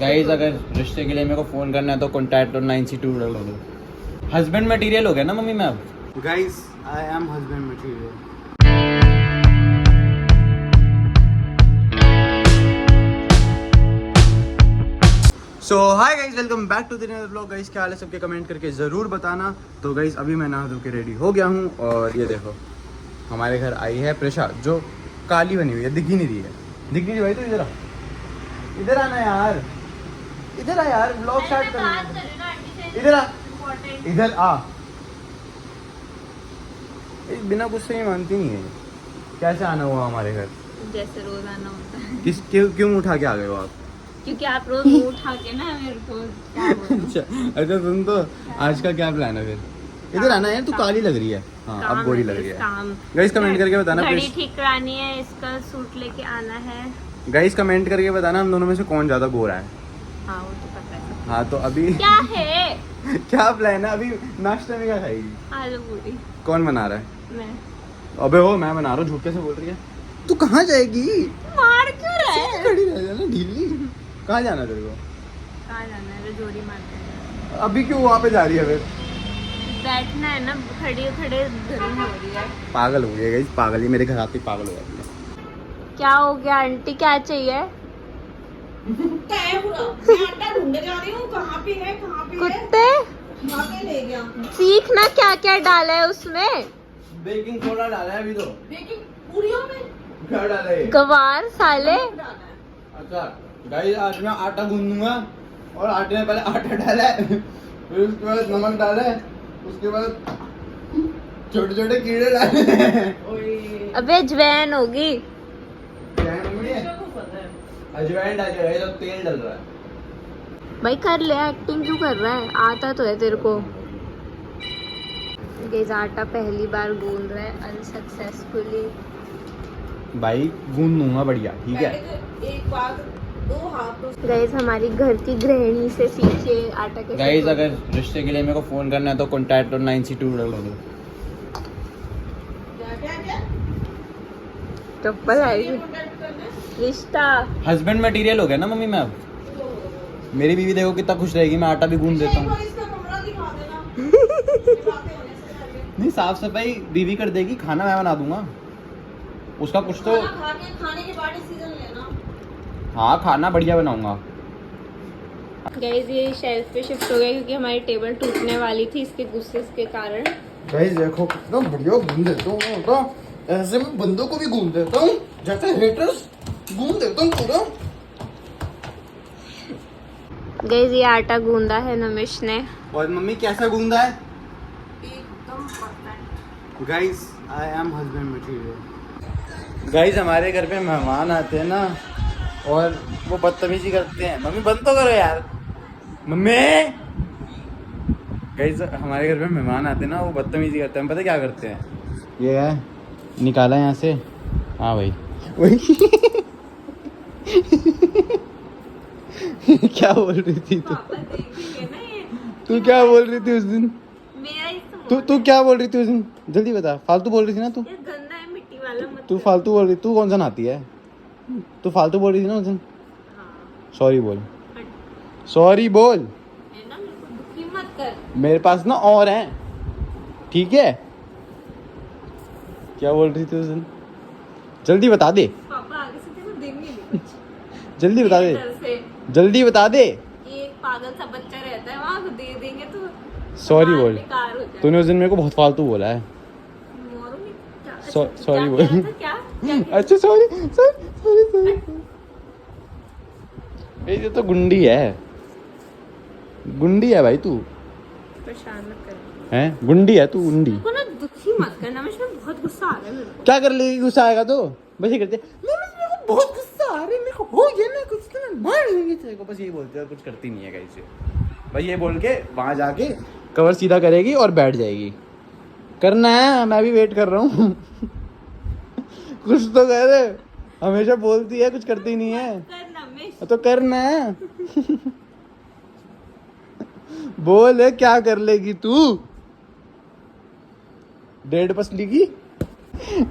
Guys अगर रिश्ते के लिए मेरे को फ़ोन करना है तो कॉन्टैक्ट और 9C2 हस्बैंड मटेरियल हो गया ना मम्मी मैं अब। Guys I am husband material. So hi guys, welcome back to the नया ब्लॉग। गाइस क्या हाल है सबके, कमेंट करके ज़रूर बताना। तो गाइस अभी मैं नहा धो के रेडी हो गया हूँ और ये देखो हमारे घर आई है प्रेशा जो काली बनी हुई है, दिख ही नहीं रही है। दिख नहीं रही भाई, तो इधर आ, इधर आना यार, इधर आ यार, ब्लॉग स्टार्ट करना है। इधर आ, इधर आ। बिना गुस्से ही मानती नहीं है। कैसे आना हुआ हमारे घर? जैसे रोज आना होता है। क्यों उठा के आ गए हो आप? क्योंकि आप रोज मुंह उठा के ना मेरे को क्या बोलूं? अच्छा सुन, तो आज का क्या प्लान है फिर? इधर आना यार, तू काली लग रही है। हाँ अब गोरी लग रही है। गाइस कमेंट करके बताना, घड़ी ठीक करानी है, इसका सूट लेके आना है। गाइस कमेंट करके बताना हम दोनों में से कौन ज्यादा गोरा है। हाँ वो तो पता है। हाँ तो अभी क्या है? क्या प्लान है अभी? नाश्ते में क्या खाएगी? आलू पूरी। कौन बना रहा है? मैं। अबे हो, मैं बना रहा हूँ। झूठ कैसे बोल रही है? तू कहाँ जाएगी? मार क्यों रहा है? खड़ी रह जाना ढीली। कहाँ जाना तेरे को? कहाँ जाना है? जोड़ी मारते हैं। अभी क्यों वहाँ पे जा रही है फिर? बैठना है ना, खड़े खड़े गर्मी हो रही है। पागल हो गई गाइस, पागल ही मेरे घर आती पागल हो जाती है। क्या हो गया आंटी, क्या चाहिए? कुत्ते सीखना क्या क्या डाला है उसमें। बेकिंग सोडा डाला है अभी तो। बेकिंग पूरियों में क्या डाला है? गवार साले। अच्छा गाइस आज मैं आटा गूंदूंगा और आटे में पहले आटा डाला है, फिर उसके बाद नमक डाला है, उसके बाद छोटे छोटे कीड़े डाले हैं। अबे अजवैन होगी। अजवाइन डाल के गाइस, अब तेल डल रहा है। भाई कर ले, एक्टिंग क्यों कर रहा है? आता तो है तेरे को। गाइस आटा पहली बार गूंद रहा है अनसक्सेसफुली। भाई गूंद दूंगा बढ़िया, ठीक है। एक बार दो हाथ। गाइस हमारी घर की गृहिणी से सीखे आटा कैसे। गाइस अगर रिश्ते के लिए मेरे को फ़ोन करना है तो कॉन्टैक्ट और 9C2 चप्पल आएगी। रिश्ता हस्बैंड मटेरियल हो गया ना मम्मी मैं अब। मेरी बीवी देखो कितना खुश रहेगी, मैं आटा भी गूंद देता हूँ। इसका कमरा दिखा देना। नहीं साफ सफाई बीवी कर देगी, खाना मैं बना दूंगा। उसका कुछ तो खाने के बाद डिसीजन लेना। हाँ खाना बढ़िया बनाऊंगा। गाइस ये शेल्फ पे शिफ्ट हो गया क्योंकि हमारी टेबल टूटने वाली थी इसके गुस्से के कारण। गाइस देखो कितना बढ़िया गूंद देता हूँ तो, ऐसे मैं बंदों को भी गूंद देता हूँ जैसे हेटर्स गूंद देता हूँ पूरा। गाइस ये आटा गूंदा है नमिश ने। और मम्मी कैसा गूंदा है? एकदम perfect. Guys I am husband material. Guys हमारे घर पे मेहमान आते हैं ना और वो बदतमीजी करते हैं। मम्मी बंद तो करो यार, मम्मी। गाइस हमारे घर पे मेहमान आते हैं ना, वो बदतमीजी करते हैं। पता क्या करते हैं? ये है, निकाला यहाँ से। हाँ भाई वही। क्या बोल रही थी तू? तू क्या बोल रही थी उस दिन? तू क्या बोल रही थी उस दिन? जल्दी बता। फालतू बोल रही थी ना तू? गंदा है मिट्टी वाला मत। तू फालतू बोल रही। तू कौन सा नहाती है? तू फालतू बोल रही थी ना उस दिन। सॉरी बोल, सॉरी बोल। है ना, मेरे को दुखी मत कर। मेरे पास ना और हैं, ठीक है? क्या बोल रही थी उस दिन? जल्दी बता दे, पापा आगे से तेरे को देंगे नहीं कुछ। जल्दी बता दे, डर से जल्दी बता दे। कि एक पागल सा बच्चा रहता है वहाँ, दे देंगे तो सॉरी माल बोल। बेकार हो जाएगा। तूने उस दिन मेरे को बहुत फालतू बोला है। मोरू ने क्या- सॉरी क्या बोल। कह रहा था? क्या अच्छा सॉरी सॉरी सॉरी सॉरी। ये तो गुंडी है, गुंडी है भाई तू। परेशान मत कर। हैं गुंडी है तू, गुंडी। मेरे को ना दुखी मत करना, मुझे बहुत गुस्सा आ रहा है मेरे को। क्या कर लेगी? गुस्सा आएगा तो बस ये करते मेरे को बहुत गुस्सा आ रहा है, मेरे को हो गया ना कुछ तो मैं मार दूंगी तेरे को। बस ये बोलते हैं, कुछ करती नहीं है कैसे। बस ये बोल के वहाँ जाके कवर सीधा करेगी और बैठ जाएगी। करना है, मैं भी वेट कर रहा हूँ। कुछ तो कर, हमेशा बोलती है कुछ करती नहीं है। करना मैं तो करना है। बोल क्या कर लेगी तू? डेढ़ पसली की।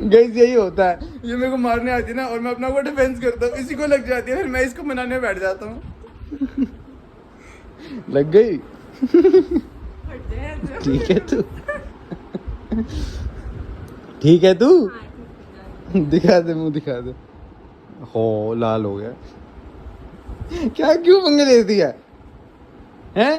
गाइस यही होता है, ये मेरे को मारने आती है ना और मैं अपना को डिफेंस करता हूँ, इसी को लग जाती है, फिर मैं इसको मनाने बैठ जाता हूँ। लग गई? ठीक है तू, ठीक है तू, दिखा दे मुंह दिखा दे। हो लाल हो गया। क्या क्यों पंगे लेती है हैं?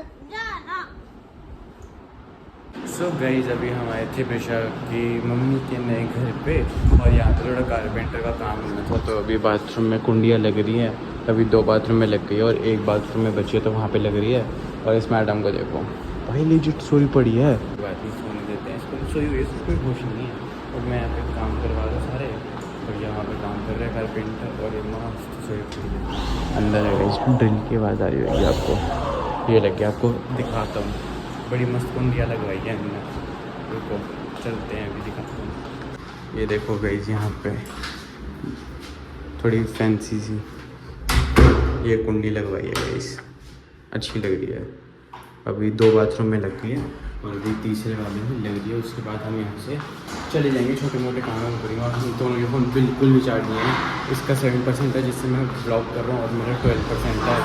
सो गाइस अभी हम आए थे प्रेशा की मम्मी के नए घर पे और यहाँ पे थोड़ा कारपेंटर का काम होना था, तो अभी बाथरूम में कुंडियाँ लग रही हैं। अभी 2 बाथरूम में लग गई है और 1 बाथरूम में बची है, तो वहाँ पे लग रही है। और इस मैडम को देखो भाई लेजिट सोई पड़ी है। बात नहीं सोने देते हैं इसको, सोई हुई है, इसको कोई होश नहीं है। और मैं यहाँ पे काम करवा रहा सारे और यहाँ पे काम कर रहे हैं कारपेंटर और ये मस्त सोई पड़ी है। अंदर है इसमें ड्रिल की आवाज़ आ रही होगी आपको, ये लग गया आपको दिखाता हूँ। बड़ी मस्त कुंडियाँ लगवाई है हमने, रुको चलते हैं अभी दिखाता हूँ। ये देखो गाइस यहाँ पे थोड़ी फैंसी सी ये कुंडी लगवाई है गाइस, अच्छी लग रही है। अभी 2 बाथरूम में लग गई है और अभी तीसरे वाले में लग रही है। उसके बाद हम यहाँ से चले जाएंगे, छोटे मोटे काम हम करेंगे। और हम दोनों के फ़ोन बिल्कुल भी चार्ज नहीं है, इसका 7% है जिससे मैं ब्लॉग कर रहा हूँ और मेरा 12% है।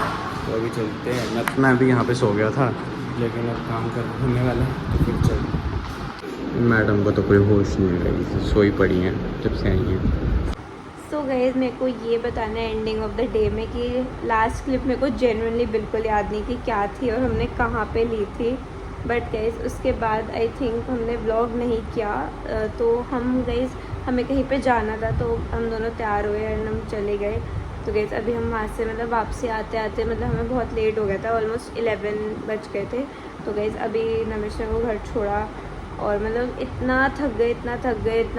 तो अभी चलते हैं। मैं अभी यहाँ पे सो गया था लेकिन अब काम कर होने वाला है तो फिर चल। मैडम को तो कोई होश नहीं है, सोई पड़ी हैं जब से आई हैं। सो गाइस मेरे को ये बताना है एंडिंग ऑफ द डे में कि लास्ट क्लिप मेरे को जेन्युइनली बिल्कुल याद नहीं कि क्या थी और हमने कहाँ पे ली थी। बट गाइस उसके बाद आई थिंक हमने व्लॉग नहीं किया। तो हम गाइस हमें कहीं पे जाना था तो हम दोनों तैयार हुए एंड हम चले गए। तो गाइस अभी हम वहाँ से मतलब वापसी आते आते मतलब हमें बहुत लेट हो गया था, ऑलमोस्ट 11 बज गए थे। तो गाइस अभी नमिश ने वो घर छोड़ा और मतलब इतना थक गए इतना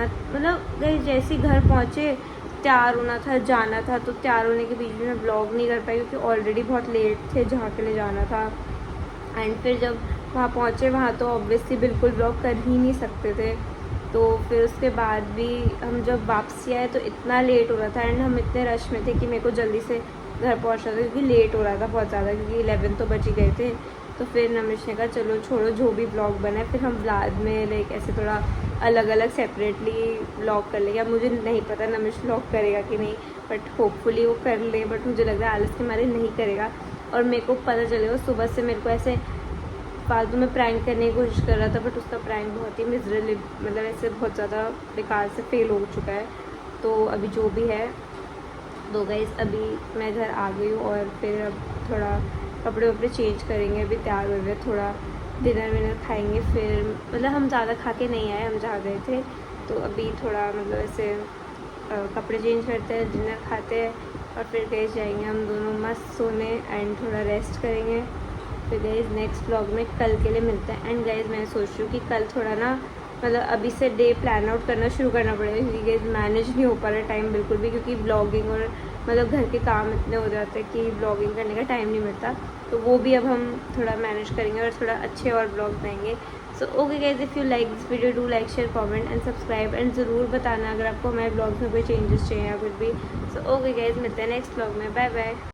मतलब गाइस जैसे ही घर पहुँचे तैयार होना था जाना था, तो तैयार होने के बीच में मैं ब्लॉग नहीं कर पाई क्योंकि ऑलरेडी बहुत लेट थे जहाँ के लिए जाना था। एंड फिर जब वहाँ पहुँचे वहाँ तो ऑब्वियसली बिल्कुल ब्लॉग कर ही नहीं सकते थे। तो फिर उसके बाद भी हम जब वापसी आए तो इतना लेट हो रहा था एंड हम इतने रश में थे कि मेरे को जल्दी से घर पहुँचना था क्योंकि लेट हो रहा था बहुत ज़्यादा, क्योंकि 11 तो बज ही गए थे। तो फिर नमिश ने कहा चलो छोड़ो जो भी ब्लॉग बना है फिर हम बाद में लाइक ऐसे थोड़ा अलग अलग सेपरेटली ब्लॉग कर लेंगे। अब मुझे नहीं पता नमिश ब्लॉग करेगा कि नहीं, बट होपफुली वो कर ले। बट मुझे लग रहा है आलस के मारे नहीं करेगा। और मेरे को पता चलेगा सुबह से मेरे को ऐसे फालतू में प्रैंक करने की कोशिश कर रहा था, बट उसका प्रैंक बहुत ही मिजरेबल मतलब ऐसे बहुत ज़्यादा बेकार से फेल हो चुका है। तो अभी जो भी है तो गाइस अभी मैं घर आ गई हूँ और फिर अब थोड़ा कपड़े वपड़े चेंज करेंगे। अभी तैयार हो गए, थोड़ा डिनर विनर खाएंगे। फिर मतलब हम ज़्यादा खा के नहीं आए, हम जहाँ गए थे। तो अभी थोड़ा मतलब ऐसे कपड़े चेंज करते हैं, डिनर खाते हैं और फिर कहीं जाएंगे हम दोनों मस्त सोने एंड थोड़ा रेस्ट करेंगे। फिर गाइस नेक्स्ट व्लॉग में कल के लिए मिलते हैं। एंड गाइस मैं सोच रही हूँ कि कल थोड़ा ना मतलब अभी से डे प्लान आउट करना शुरू करना पड़ेगा क्योंकि गाइस मैनेज नहीं हो पा रहा टाइम बिल्कुल भी, क्योंकि ब्लॉगिंग और मतलब घर के काम इतने हो जाते हैं कि ब्लॉगिंग करने का टाइम नहीं मिलता। तो वो भी अब हम थोड़ा मैनेज करेंगे और थोड़ा अच्छे और ब्लॉग देंगे। So okay guys, if you like this video do like share comment and subscribe and ज़रूर बताना अगर आपको हमारे ब्लॉग में कोई चेंजेस चाहिए या कुछ भी। सो ओके गाइस, मिलते हैं नेक्स्ट ब्लॉग में, बाय बाय।